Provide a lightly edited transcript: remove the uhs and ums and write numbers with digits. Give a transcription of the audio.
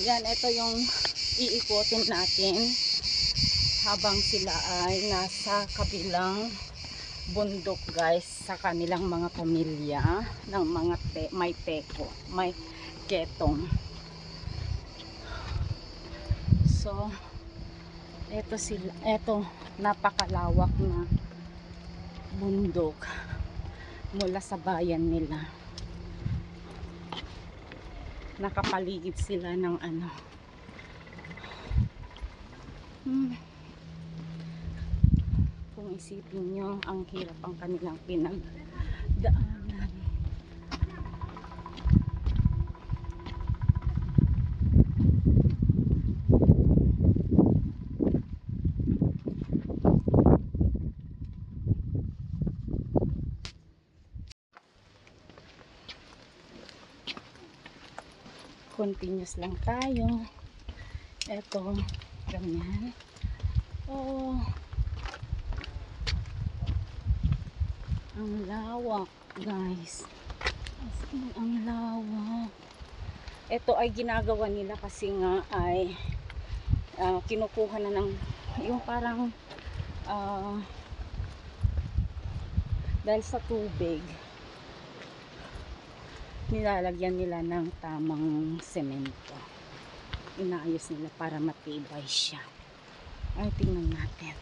Yan, ito yung iikotin natin habang sila ay nasa kabilang bundok guys, sa kanilang mga pamilya ng mga may teko, may ketong. So eto sila, eto napakalawak na bundok mula sa bayan nila. Nakapaligid sila ng ano, kung isipin nyo, ang hirap ang kanilang pinagdaanan. Continuous lang tayo. Eto, ganyan. Oh, ang lawak guys, as in, ang lawak. Ito ay ginagawa nila kasi nga ay kinukuha na ng yung parang dahil sa tubig nilalagyan nila ng tamang semento, inaayos nila para matibay siya. Ay, tingnan natin.